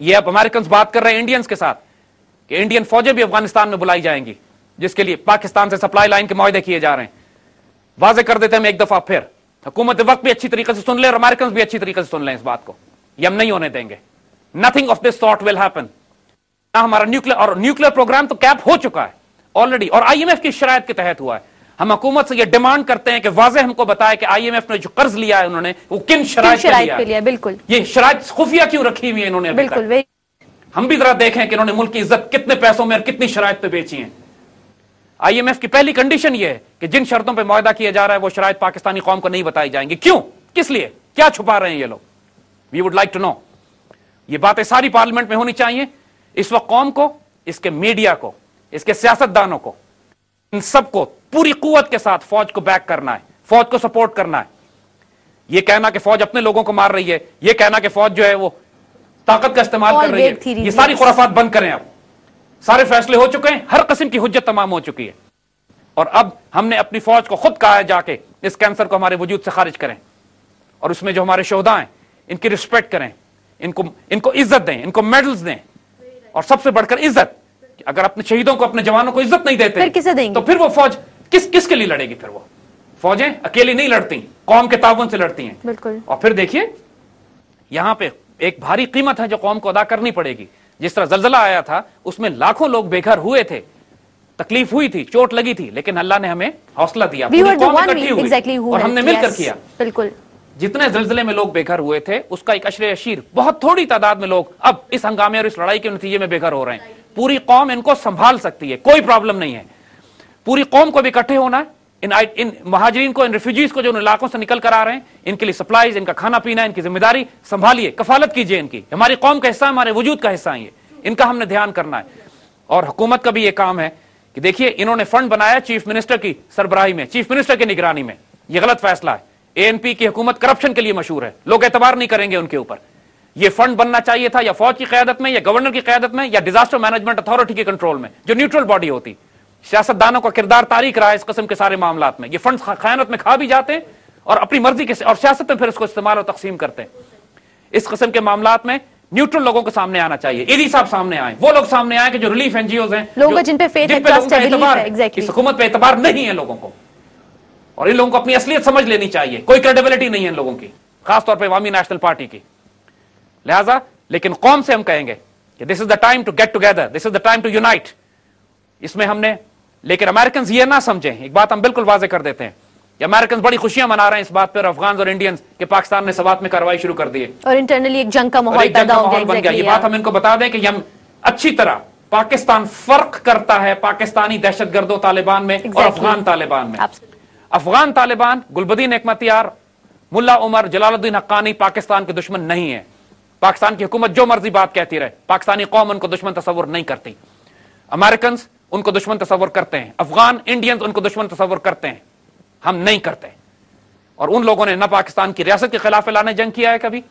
ये अब अमेरिकन बात कर रहे हैं इंडियंस के साथ कि इंडियन फौजें भी अफगानिस्तान में बुलाई जाएंगी, जिसके लिए पाकिस्तान से सप्लाई लाइन के मुआहदे किए जा रहे हैं। वाजे कर देते हैं हम एक दफा फिर, हुकूमत वक्त भी अच्छी तरीके से सुन ले और अमेरिकन भी अच्छी तरीके से सुन लें इस बात को, ये हम नहीं होने देंगे। Nothing of this sort will happen. हमारा न्यूक्लियर प्रोग्राम तो कैप हो चुका है ऑलरेडी, और आईएमएफ की शरायत के तहत हुआ है। हम हुकूमत से ये डिमांड करते हैं कि वाजे हमको बताए कि आईएमएफ ने जो कर्ज लिया है उन्होंने वो किन शरायत पे लिया है। बिल्कुल, ये शरायत खुफिया क्यों रखी हुई है इन्होंने? बिल्कुल, हम भी जरा देखें कि इन्होंने मुल्क की इज्जत कितने पैसों में और कितनी शरायत पे बेची है। आईएमएफ की पहली कंडीशन ये है कि जिन शर्तों पे मुआहदा किया जा रहा है वो शरायत पाकिस्तानी कौम को नहीं बताई जाएंगी। क्यों, किस लिए, क्या छुपा रहे हैं ये लोग? We would like to know. ये बातें सारी पार्लियामेंट में होनी चाहिए। इस वक्त कौम को, इसके मीडिया को, इसके सियासतदानों को, इन सबको पूरी कुव्वत के साथ फौज को बैक करना है, फौज को सपोर्ट करना है। ये कहना कि फौज अपने लोगों को मार रही है, ये कहना कि फौज जो है वो ताकत का इस्तेमाल कर रही है, ये सारी खुराफात बंद करें। अब सारे फैसले हो चुके हैं, हर किस्म की हुज्जत तमाम हो चुकी है, और अब हमने अपनी फौज को खुद कहा है जाके इस कैंसर को हमारे वजूद से खारिज करें, और उसमें जो हमारे शोहदा हैं इनकी रिस्पेक्ट करें, इनको इज्जत दें, इनको मेडल्स दें, और सबसे बढ़कर इज्जत। अगर अपने शहीदों को, अपने जवानों को इज्जत नहीं देते फिर किसे देंगे? तो फिर वो फौज किसके लिए लड़ेगी? फिर वो फौजें अकेली नहीं लड़ती, कौम के ताउन से लड़ती हैं। बिल्कुल। और फिर देखिए यहां पे एक भारी कीमत है जो कौम को अदा करनी पड़ेगी। जिस तरह जलजला आया था उसमें लाखों लोग बेघर हुए थे, तकलीफ हुई थी, चोट लगी थी, लेकिन अल्लाह ने हमें हौसला दिया, पूरी कौम इकट्ठी हुई और हमने मिलकर किया। बिल्कुल। जितने जलजले में लोग बेघर हुए थे उसका एक अशरे अशीर, बहुत थोड़ी तादाद में लोग अब इस हंगामे और इस लड़ाई के नतीजे में बेघर हो रहे हैं। पूरी कौम इनको संभाल सकती है, कोई प्रॉब्लम नहीं है। पूरी कौम को भी इकट्ठे होना है, इन महाजरीन को, इन रिफ्यूजीज को जो उन इलाकों से निकल कर आ रहे हैं, इनके लिए सप्लाईज, इनका खाना पीना, इनकी जिम्मेदारी संभालिए, कफालत कीजिए इनकी। हमारी कौम का हिस्सा, हमारे वजूद का हिस्सा है, इनका हमने ध्यान करना है। और हुकूमत का भी ये काम है कि देखिए इन्होंने फंड बनाया चीफ मिनिस्टर की सरबराही में, चीफ मिनिस्टर की निगरानी में। यह गलत फैसला है। एएनपी की हुकूमत करप्शन के लिए मशहूर है, लोग एतबार नहीं करेंगे उनके ऊपर। यह फंड बनना चाहिए था या फौज की क़यादत में, या गवर्नर की क़यादत में, या डिजास्टर मैनेजमेंट अथॉरिटी के कंट्रोल में, जो न्यूट्रल बॉडी होती। सियासतदानों का किरदार तारीख रहा है इस किस्म के सारे मामलात में। ये फंड खयानत में खा भी जाते हैं और अपनी मर्जी के, और सियासत में फिर इसको इस्तेमाल और तकसीम करते हैं। इस किस्म के मामलात में न्यूट्रल लोगों के सामने आना चाहिए। ईडी साहब सामने आए, वो लोग सामने आए कि जो रिलीफ एनजीओज हैं, जिन पे फेथ है, ट्रस्ट है, बिलीफ है, एग्जैक्टली। इस हुकूमत पे एतबार नहीं है लोगों को, और इन लोगों को अपनी असलियत समझ लेनी चाहिए। कोई क्रेडिबिलिटी नहीं है इन लोगों की, खासतौर पर अवामी नेशनल पार्टी की। लिहाजा लेकिन कौम से हम कहेंगे कि this is the time to get together, this is the time to unite. इसमें हमने, लेकिन अमेरिकन ये ना समझें, एक बात हम बिल्कुल वाजे कर देते हैं कि अमेरिकन बड़ी खुशियां मना रहे हैं इस बात पर, अफगान और इंडियंस के पाकिस्तान ने सवात में कार्रवाई शुरू कर दी है और इंटरनली एक जंग का माहौल पैदा हो गया। ये बात हम इनको बता दें कि हम अच्छी तरह, पाकिस्तान फर्क करता है पाकिस्तानी दहशतगर्दों तालिबान में और अफगान तालिबान में। अफगान तालिबान, गुलबदीन हिकमतयार, मुल्ला उमर, जलालुद्दीन हक्कानी पाकिस्तान के दुश्मन नहीं है। पाकिस्तान की हुकूमत जो मर्जी बात कहती रहे, पाकिस्तानी कौम उनको दुश्मन तस्वुर नहीं करती। अमेरिकन उनको दुश्मन तस्वुर करते हैं, अफगान इंडियंस उनको दुश्मन तस्वुर करते हैं, हम नहीं करते। और उन लोगों ने न पाकिस्तान की रियासत के खिलाफ ऐलान जंग किया है कभी,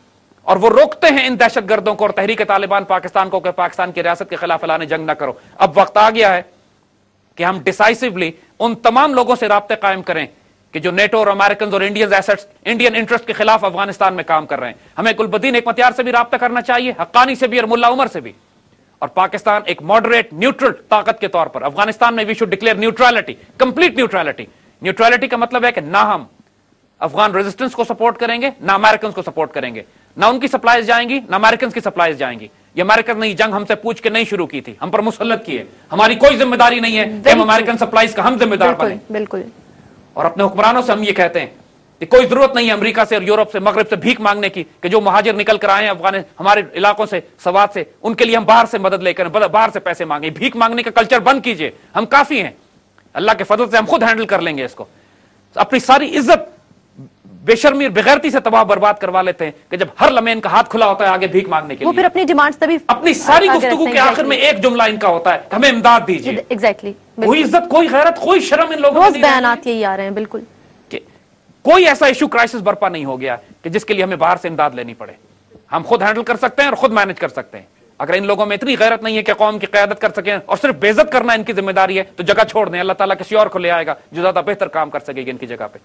और वो रोकते हैं इन दहशतगर्दों को और तहरीक तालिबान पाकिस्तान को कि पाकिस्तान की रियासत के खिलाफ ऐलान जंग न करो। अब वक्त आ गया है कि हम डिसाइसिवली उन तमाम लोगों से राब्ते कायम करें कि जो नेटो और अमेरिकन और इंडियन एसेट्स, इंडियन इंटरेस्ट के खिलाफ अफगानिस्तान में काम कर रहे हैं। हमें गुलबदीन हिकमतयार से भी राब्ता करना चाहिए, हक्कानी से भी और मुल्ला उमर से भी। और पाकिस्तान एक मॉडरेट न्यूट्रल ताकत के तौर पर अफगानिस्तान में we should declare neutrality, complete neutrality. Neutrality का मतलब है कि ना हम अफगान रेजिस्टेंस को सपोर्ट करेंगे, ना अमेरिकन को सपोर्ट करेंगे, ना उनकी सप्लाईज जाएंगी, ना अमेरिकन की सप्लाईज जाएंगी। ये अमेरिकन ने जंग हमसे पूछ के नहीं शुरू की थी, हम पर मुसल्लत की है। हमारी कोई जिम्मेदारी नहीं है कि हम अमेरिकन सप्लाईज का हम जिम्मेदार बने। बिल्कुल। और अपने हुक्मरानों से हम ये कहते हैं कि कोई जरूरत नहीं है अमेरिका से और यूरोप से, मगरब से भीख मांगने की कि जो महाजिर निकल कर आए हैं अफगान हमारे इलाकों से, सवात से, उनके लिए हम बाहर से मदद लेकर, बाहर से पैसे मांगे। भीख मांगने का कल्चर बंद कीजिए, हम काफी हैं, अल्लाह के फजल से हम खुद हैंडल कर लेंगे इसको। अपनी सारी इज्जत बेशर्मी और बेगैरती से तबाह बर्बाद करवा लेते हैं कि जब हर लम्हे इनका हाथ खुला होता है आगे भीख मांगने के लिए। वो फिर अपनी डिमांड्स तभी, अपनी सारी गुफ्तगू के आखिर में एक जुमला इनका होता है, हमें इमदाद दीजिए। एग्जैक्टली। कोई इज्जत, कोई गैरत, कोई शर्म इन लोगों रोज बयानात यही आ रहे हैं। बिल्कुल। कोई ऐसा इशू, क्राइसिस बर्पा नहीं हो गया कि जिसके लिए हमें बाहर से इमदाद लेनी पड़े। हम खुद हैंडल कर सकते हैं और खुद मैनेज कर सकते हैं। अगर इन लोगों में इतनी गैरत नहीं है कि कौम की क़यादत कर सकें और सिर्फ बेइज्जत करना इनकी जिम्मेदारी है, तो जगह छोड़ दें, अल्लाह ताला किसी और को ले आएगा जो ज्यादा बेहतर काम कर सकेगी इनकी जगह पे।